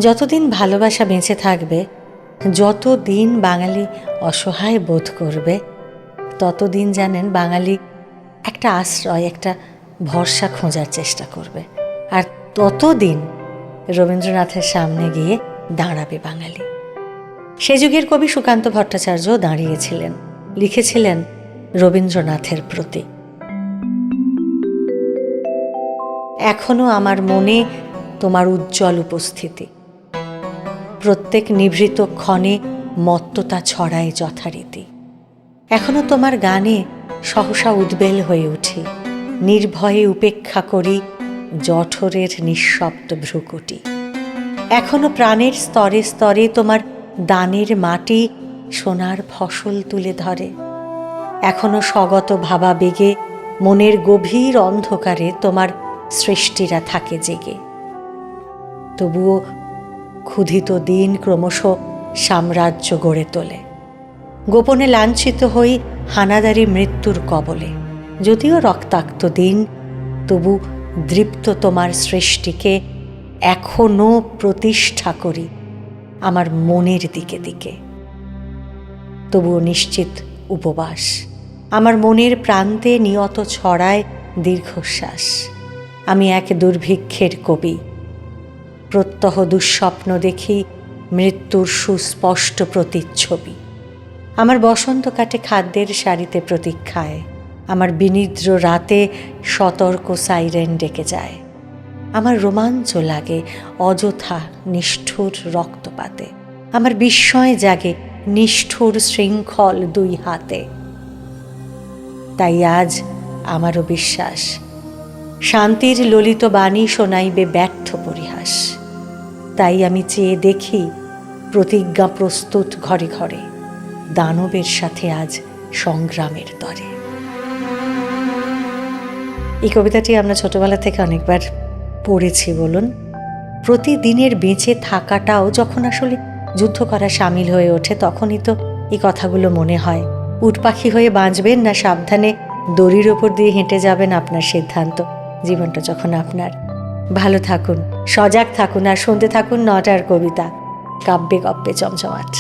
যতদিন ভালোবাসা বেঁচে থাকবে, যতদিন বাঙালি অসহায় বোধ করবে, ততদিন জানেন বাঙালি একটা আশ্রয়, একটা ভরসা খোঁজার চেষ্টা করবে। আর ততদিন রবীন্দ্রনাথের সামনে গিয়ে দাঁড়াবে বাঙালি। সে যুগের কবি সুকান্ত ভট্টাচার্য দাঁড়িয়েছিলেন, লিখেছিলেন রবীন্দ্রনাথের প্রতি। এখনো আমার মনে তোমার উজ্জ্বল উপস্থিতি, প্রত্যেক নিভৃত ক্ষণে মত্ততা ছড়ায় যথারীতি। এখনো তোমার গানে সহসা উদ্বেল হয়ে উঠি, নির্ভয়ে উপেক্ষা করি জঠরের নিঃশব্দ ভ্রুকুটি। এখনো প্রাণের স্তরে স্তরে তোমার দানের মাটি সোনার ফসল তুলে ধরে। এখনো স্বগত ভাবাবেগে মনের গভীর অন্ধকারে তোমার সৃষ্টিরা থাকে জেগে। তবুও ক্ষুধিত দিন ক্রমশ সাম্রাজ্য গড়ে তোলে, গোপনে লাঞ্ছিত হই হানাদারি মৃত্যুর কবলে। যদিও রক্তাক্ত দিন, তবু দৃপ্ত তোমার সৃষ্টিকে এখনো প্রতিষ্ঠা করি আমার মনের দিকে দিকে। তবুও নিশ্চিত উপবাস আমার মনের প্রান্তে নিয়ত ছড়ায় দীর্ঘশ্বাস। আমি এক দুর্ভিক্ষের কবি, প্রত্যহ দুঃস্বপ্ন দেখি মৃত্যুর সুস্পষ্ট প্রতিচ্ছবি। আমার বসন্ত কাটে খাদ্যের সারিতে প্রতীক্ষায়, আমার বিনিদ্র রাতে সতর্ক সাইরেন ডেকে যায়। আমার রোমাঞ্চ লাগে অযথা নিষ্ঠুর রক্তপাতে, আমার বিস্ময় জাগে নিষ্ঠুর শৃঙ্খল দুই হাতে। তাই আজ আমারও বিশ্বাস, শান্তির ললিত বাণী শোনাইবে ব্যর্থ পরিহাস। তাই আমি চেয়ে দেখি প্রতিজ্ঞা প্রস্তুত ঘরে ঘরে, দানবের সাথে আজ সংগ্রামের তরে। এই কবিতাটি আমরা ছোটবেলা থেকে অনেকবার পড়েছি বলুন। প্রতিদিনের বেঁচে থাকাটাও যখন আসলে যুদ্ধ করা সামিল হয়ে ওঠে, তখনই তো এই কথাগুলো মনে হয়। উট পাখি হয়ে বাঁচবেন না সাবধানে দড়ির ওপর দিয়ে হেঁটে যাবেন, আপনার সিদ্ধান্ত। জীবনটা যখন আপনার। ভালো থাকুন, সজাগ থাকুন, আর শুনতে থাকুন ৯টার কবিতা, কাব্যে গপ্পে চমচমাট।